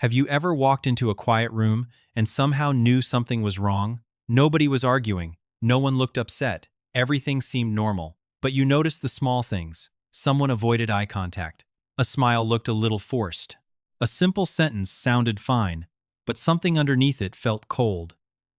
Have you ever walked into a quiet room and somehow knew something was wrong? Nobody was arguing. No one looked upset. Everything seemed normal. But you noticed the small things. Someone avoided eye contact. A smile looked a little forced. A simple sentence sounded fine, but something underneath it felt cold.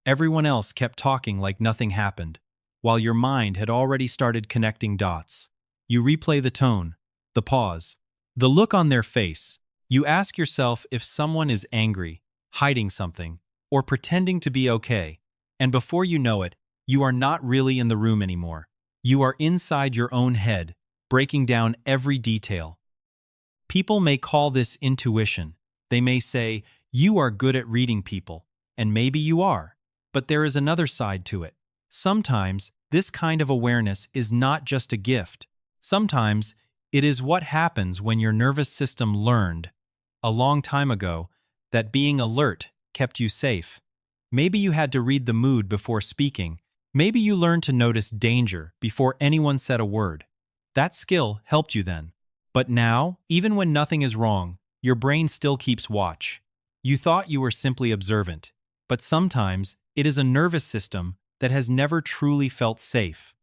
Everyone else kept talking like nothing happened, while your mind had already started connecting dots. You replay the tone, the pause, the look on their face. You ask yourself if someone is angry, hiding something, or pretending to be okay. And before you know it, you are not really in the room anymore. You are inside your own head, breaking down every detail. People may call this intuition. They may say, you are good at reading people, and maybe you are. But there is another side to it. Sometimes, this kind of awareness is not just a gift. Sometimes, it is what happens when your nervous system learned, a long time ago, that being alert kept you safe. Maybe you had to read the mood before speaking. Maybe you learned to notice danger before anyone said a word. That skill helped you then. But now, even when nothing is wrong, your brain still keeps watch. You thought you were simply observant, but sometimes it is a nervous system that has never truly felt safe.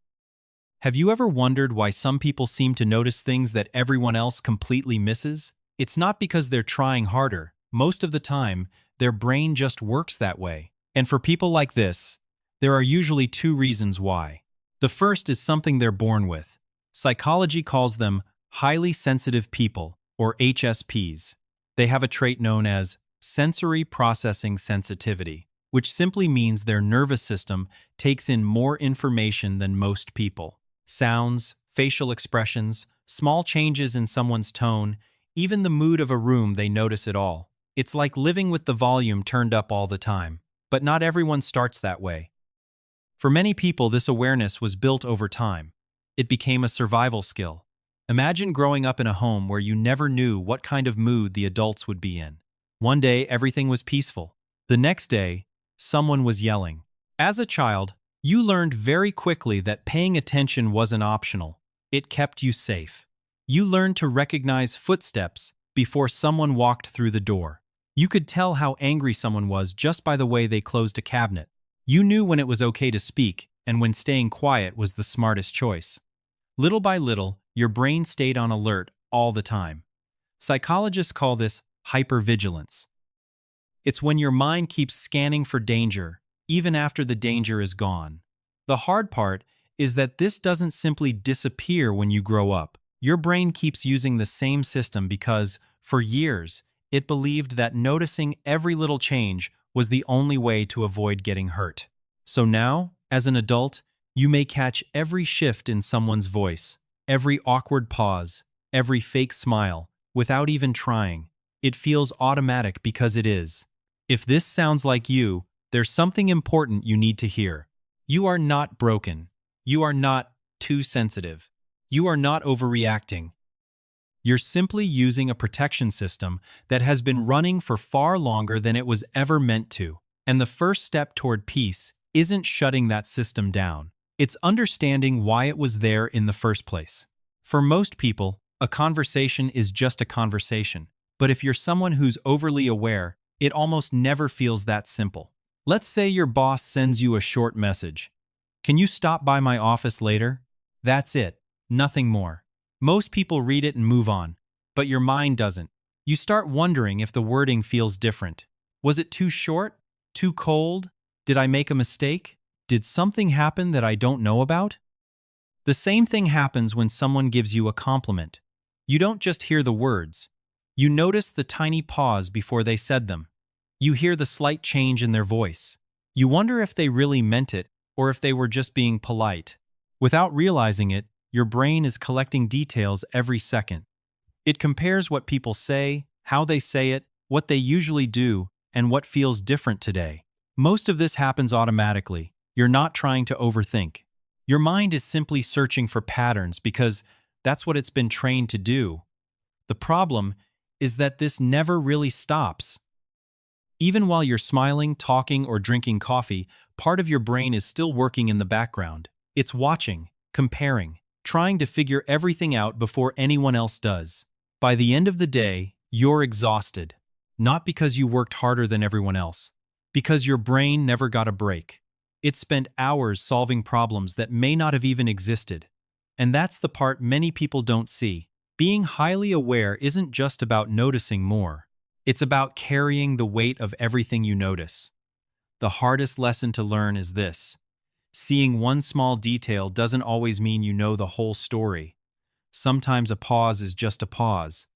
Have you ever wondered why some people seem to notice things that everyone else completely misses? It's not because they're trying harder. Most of the time, their brain just works that way. And for people like this, there are usually two reasons why. The first is something they're born with. Psychology calls them highly sensitive people, or HSPs. They have a trait known as sensory processing sensitivity, which simply means their nervous system takes in more information than most people. Sounds, facial expressions, small changes in someone's tone, even the mood of a room, they notice it all. It's like living with the volume turned up all the time. But not everyone starts that way. For many people, this awareness was built over time. It became a survival skill. Imagine growing up in a home where you never knew what kind of mood the adults would be in. One day, everything was peaceful. The next day, someone was yelling. As a child, you learned very quickly that paying attention wasn't optional. It kept you safe. You learned to recognize footsteps before someone walked through the door. You could tell how angry someone was just by the way they closed a cabinet. You knew when it was okay to speak and when staying quiet was the smartest choice. Little by little, your brain stayed on alert all the time. Psychologists call this hypervigilance. It's when your mind keeps scanning for danger, even after the danger is gone. The hard part is that this doesn't simply disappear when you grow up. Your brain keeps using the same system because, for years, it believed that noticing every little change was the only way to avoid getting hurt. So now, as an adult, you may catch every shift in someone's voice, every awkward pause, every fake smile, without even trying. It feels automatic because it is. If this sounds like you, there's something important you need to hear. You are not broken. You are not too sensitive. You are not overreacting. You're simply using a protection system that has been running for far longer than it was ever meant to. And the first step toward peace isn't shutting that system down. It's understanding why it was there in the first place. For most people, a conversation is just a conversation. But if you're someone who's overly aware, it almost never feels that simple. Let's say your boss sends you a short message. Can you stop by my office later? That's it. Nothing more. Most people read it and move on, but your mind doesn't. You start wondering if the wording feels different. Was it too short? Too cold? Did I make a mistake? Did something happen that I don't know about? The same thing happens when someone gives you a compliment. You don't just hear the words. You notice the tiny pause before they said them. You hear the slight change in their voice. You wonder if they really meant it or if they were just being polite. Without realizing it, your brain is collecting details every second. It compares what people say, how they say it, what they usually do, and what feels different today. Most of this happens automatically. You're not trying to overthink. Your mind is simply searching for patterns because that's what it's been trained to do. The problem is that this never really stops. Even while you're smiling, talking, or drinking coffee, part of your brain is still working in the background. It's watching, comparing, trying to figure everything out before anyone else does. By the end of the day, you're exhausted. Not because you worked harder than everyone else, because your brain never got a break. It spent hours solving problems that may not have even existed. And that's the part many people don't see. Being highly aware isn't just about noticing more. It's about carrying the weight of everything you notice. The hardest lesson to learn is this: seeing one small detail doesn't always mean you know the whole story. Sometimes a pause is just a pause.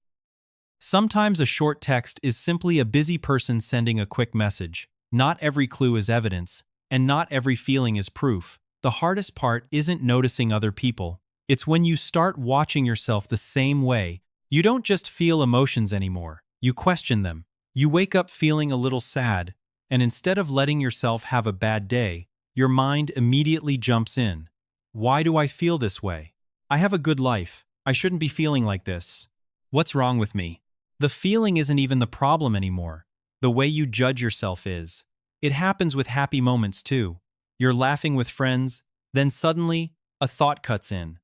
Sometimes a short text is simply a busy person sending a quick message. Not every clue is evidence, and not every feeling is proof. The hardest part isn't noticing other people. It's when you start watching yourself the same way. You don't just feel emotions anymore. You question them. You wake up feeling a little sad, and instead of letting yourself have a bad day, your mind immediately jumps in. Why do I feel this way? I have a good life. I shouldn't be feeling like this. What's wrong with me? The feeling isn't even the problem anymore. The way you judge yourself is. It happens with happy moments too. You're laughing with friends, then suddenly, a thought cuts in.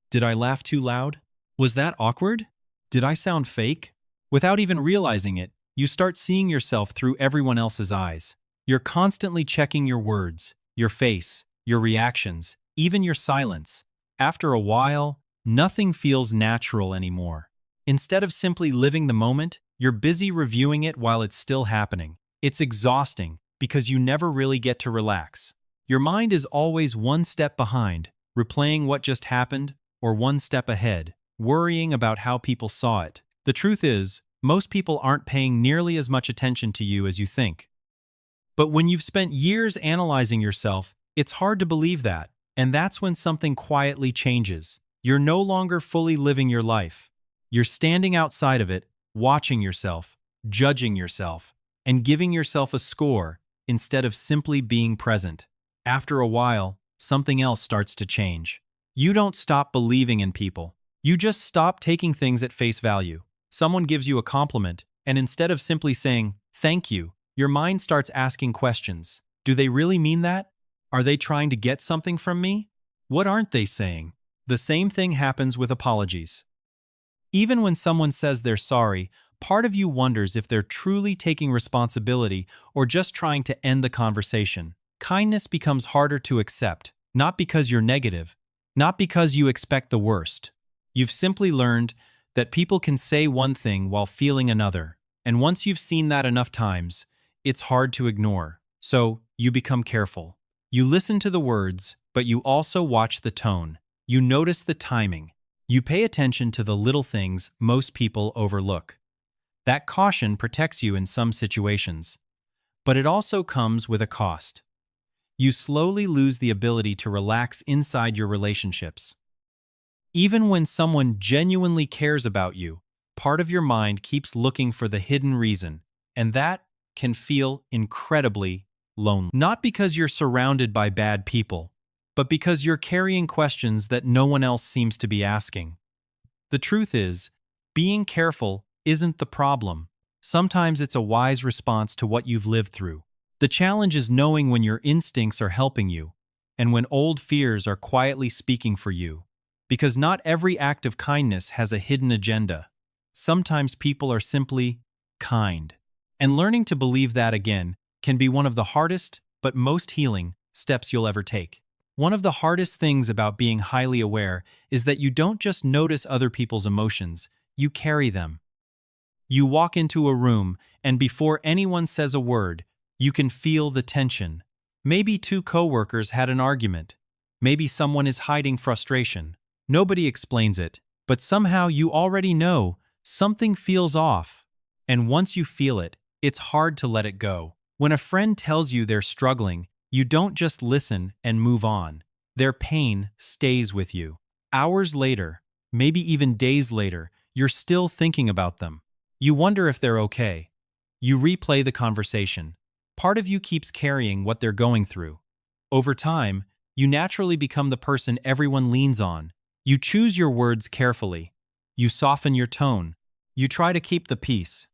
Did I laugh too loud? Was that awkward? Did I sound fake? Without even realizing it, you start seeing yourself through everyone else's eyes. You're constantly checking your words, your face, your reactions, even your silence. After a while, nothing feels natural anymore. Instead of simply living the moment, you're busy reviewing it while it's still happening. It's exhausting because you never really get to relax. Your mind is always one step behind, replaying what just happened, or one step ahead, worrying about how people saw it. The truth is, most people aren't paying nearly as much attention to you as you think. But when you've spent years analyzing yourself, it's hard to believe that, and that's when something quietly changes. You're no longer fully living your life. You're standing outside of it, watching yourself, judging yourself, and giving yourself a score instead of simply being present. After a while, something else starts to change. You don't stop believing in people. You just stop taking things at face value. Someone gives you a compliment, and instead of simply saying, "Thank you," your mind starts asking questions. Do they really mean that? Are they trying to get something from me? What aren't they saying? The same thing happens with apologies. Even when someone says they're sorry, part of you wonders if they're truly taking responsibility or just trying to end the conversation. Kindness becomes harder to accept, not because you're negative, not because you expect the worst. You've simply learned that people can say one thing while feeling another, and once you've seen that enough times, it's hard to ignore. So, you become careful. You listen to the words, but you also watch the tone. You notice the timing. You pay attention to the little things most people overlook. That caution protects you in some situations, but it also comes with a cost. You slowly lose the ability to relax inside your relationships. Even when someone genuinely cares about you, part of your mind keeps looking for the hidden reason, and that can feel incredibly lonely. Not because you're surrounded by bad people, but because you're carrying questions that no one else seems to be asking. The truth is, being careful isn't the problem. Sometimes it's a wise response to what you've lived through. The challenge is knowing when your instincts are helping you, and when old fears are quietly speaking for you. Because not every act of kindness has a hidden agenda. Sometimes people are simply kind. And learning to believe that again can be one of the hardest, but most healing, steps you'll ever take. One of the hardest things about being highly aware is that you don't just notice other people's emotions, you carry them. You walk into a room, and before anyone says a word, you can feel the tension. Maybe two coworkers had an argument. Maybe someone is hiding frustration. Nobody explains it, but somehow you already know something feels off. And once you feel it, it's hard to let it go. When a friend tells you they're struggling, you don't just listen and move on. Their pain stays with you. Hours later, maybe even days later, you're still thinking about them. You wonder if they're okay. You replay the conversation. Part of you keeps carrying what they're going through. Over time, you naturally become the person everyone leans on. You choose your words carefully. You soften your tone. You try to keep the peace.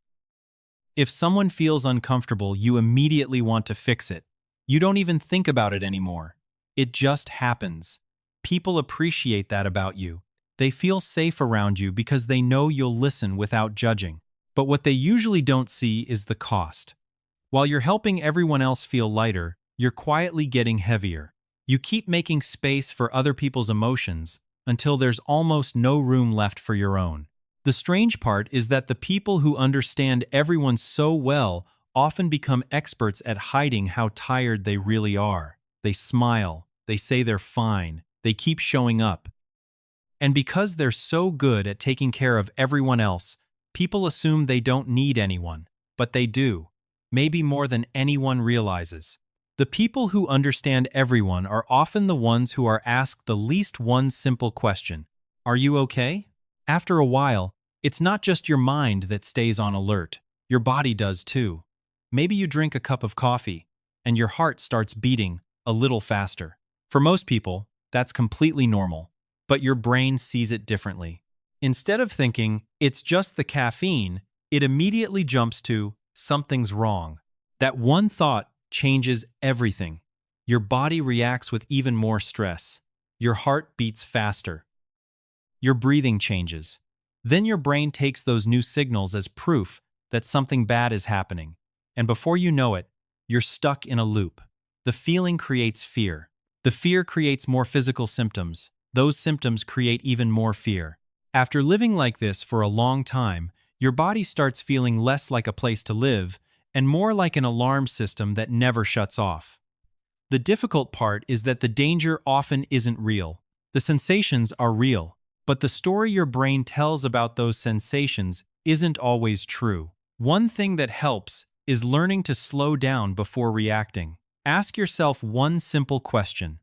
If someone feels uncomfortable, you immediately want to fix it. You don't even think about it anymore. It just happens. People appreciate that about you. They feel safe around you because they know you'll listen without judging. But what they usually don't see is the cost. While you're helping everyone else feel lighter, you're quietly getting heavier. You keep making space for other people's emotions until there's almost no room left for your own. The strange part is that the people who understand everyone so well often become experts at hiding how tired they really are. They smile, they say they're fine, they keep showing up. And because they're so good at taking care of everyone else, people assume they don't need anyone, but they do, maybe more than anyone realizes. The people who understand everyone are often the ones who are asked the least one simple question: "Are you okay?" After a while, it's not just your mind that stays on alert, your body does too. Maybe you drink a cup of coffee, and your heart starts beating a little faster. For most people, that's completely normal, but your brain sees it differently. Instead of thinking, "It's just the caffeine," it immediately jumps to, "Something's wrong." That one thought changes everything. Your body reacts with even more stress. Your heart beats faster. Your breathing changes. Then your brain takes those new signals as proof that something bad is happening. And before you know it, you're stuck in a loop. The feeling creates fear. The fear creates more physical symptoms. Those symptoms create even more fear. After living like this for a long time, your body starts feeling less like a place to live and more like an alarm system that never shuts off. The difficult part is that the danger often isn't real. The sensations are real, but the story your brain tells about those sensations isn't always true. One thing that helps is learning to slow down before reacting. Ask yourself one simple question: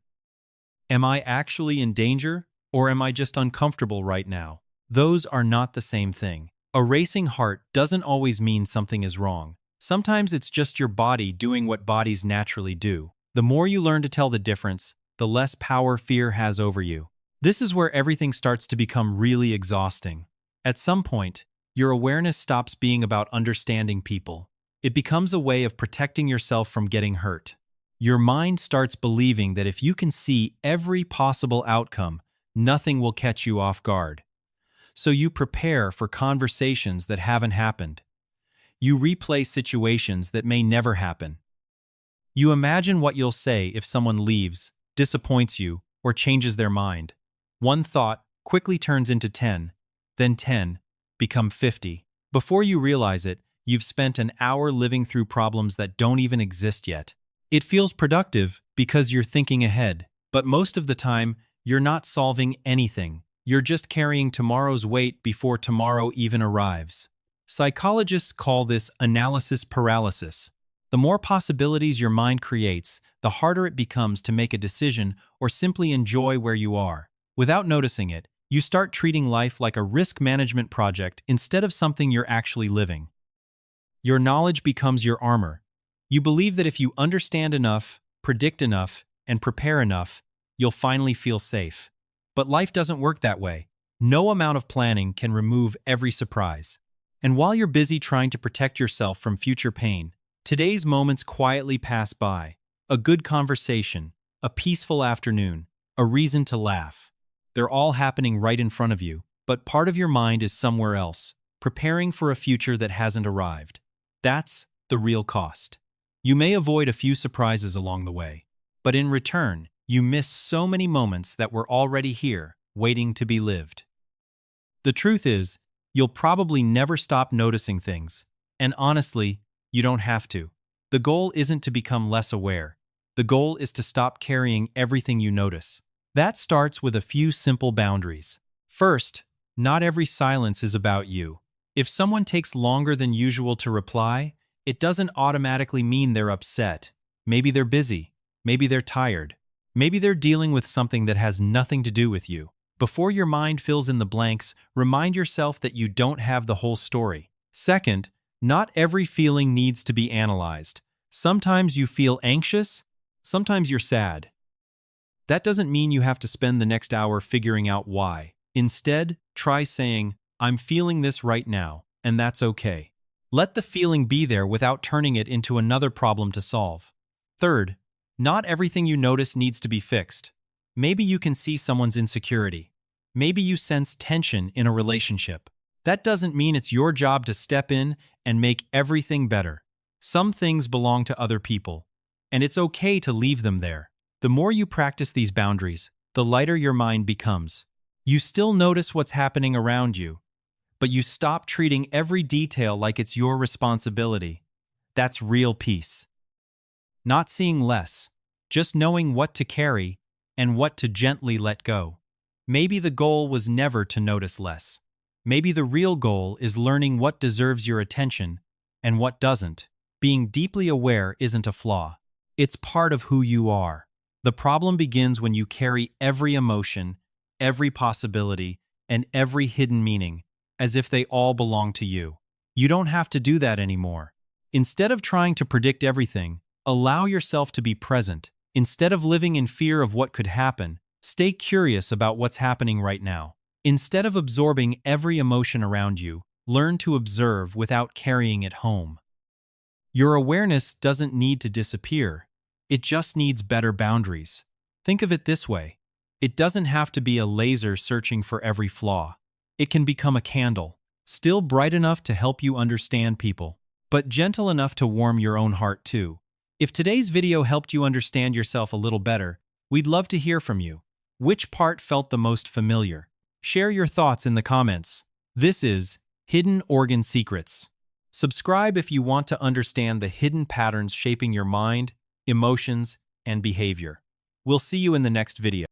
am I actually in danger, or am I just uncomfortable right now? Those are not the same thing. A racing heart doesn't always mean something is wrong. Sometimes it's just your body doing what bodies naturally do. The more you learn to tell the difference, the less power fear has over you. This is where everything starts to become really exhausting. At some point, your awareness stops being about understanding people. It becomes a way of protecting yourself from getting hurt. Your mind starts believing that if you can see every possible outcome, nothing will catch you off guard. So you prepare for conversations that haven't happened. You replay situations that may never happen. You imagine what you'll say if someone leaves, disappoints you, or changes their mind. One thought quickly turns into 10, then 10 become 50. Before you realize it, you've spent an hour living through problems that don't even exist yet. It feels productive because you're thinking ahead, but most of the time, you're not solving anything. You're just carrying tomorrow's weight before tomorrow even arrives. Psychologists call this analysis paralysis. The more possibilities your mind creates, the harder it becomes to make a decision or simply enjoy where you are. Without noticing it, you start treating life like a risk management project instead of something you're actually living. Your knowledge becomes your armor. You believe that if you understand enough, predict enough, and prepare enough, you'll finally feel safe. But life doesn't work that way. No amount of planning can remove every surprise. And while you're busy trying to protect yourself from future pain, today's moments quietly pass by. A good conversation, a peaceful afternoon, a reason to laugh. They're all happening right in front of you, but part of your mind is somewhere else, preparing for a future that hasn't arrived. That's the real cost. You may avoid a few surprises along the way, but in return, you miss so many moments that were already here, waiting to be lived. The truth is, you'll probably never stop noticing things, and honestly, you don't have to. The goal isn't to become less aware. The goal is to stop carrying everything you notice. That starts with a few simple boundaries. First, not every silence is about you. If someone takes longer than usual to reply, it doesn't automatically mean they're upset. Maybe they're busy. Maybe they're tired. Maybe they're dealing with something that has nothing to do with you. Before your mind fills in the blanks, remind yourself that you don't have the whole story. Second, not every feeling needs to be analyzed. Sometimes you feel anxious, sometimes you're sad. That doesn't mean you have to spend the next hour figuring out why. Instead, try saying, "I'm feeling this right now, and that's okay." Let the feeling be there without turning it into another problem to solve. Third, not everything you notice needs to be fixed. Maybe you can see someone's insecurity. Maybe you sense tension in a relationship. That doesn't mean it's your job to step in and make everything better. Some things belong to other people, and it's okay to leave them there. The more you practice these boundaries, the lighter your mind becomes. You still notice what's happening around you, but you stop treating every detail like it's your responsibility. That's real peace. Not seeing less, just knowing what to carry and what to gently let go. Maybe the goal was never to notice less. Maybe the real goal is learning what deserves your attention and what doesn't. Being deeply aware isn't a flaw. It's part of who you are. The problem begins when you carry every emotion, every possibility, and every hidden meaning, as if they all belong to you. You don't have to do that anymore. Instead of trying to predict everything, allow yourself to be present. Instead of living in fear of what could happen, stay curious about what's happening right now. Instead of absorbing every emotion around you, learn to observe without carrying it home. Your awareness doesn't need to disappear. It just needs better boundaries. Think of it this way. It doesn't have to be a laser searching for every flaw. It can become a candle, still bright enough to help you understand people, but gentle enough to warm your own heart too. If today's video helped you understand yourself a little better, we'd love to hear from you. Which part felt the most familiar? Share your thoughts in the comments. This is Hidden Organ Secrets. Subscribe if you want to understand the hidden patterns shaping your mind, emotions, and behavior. We'll see you in the next video.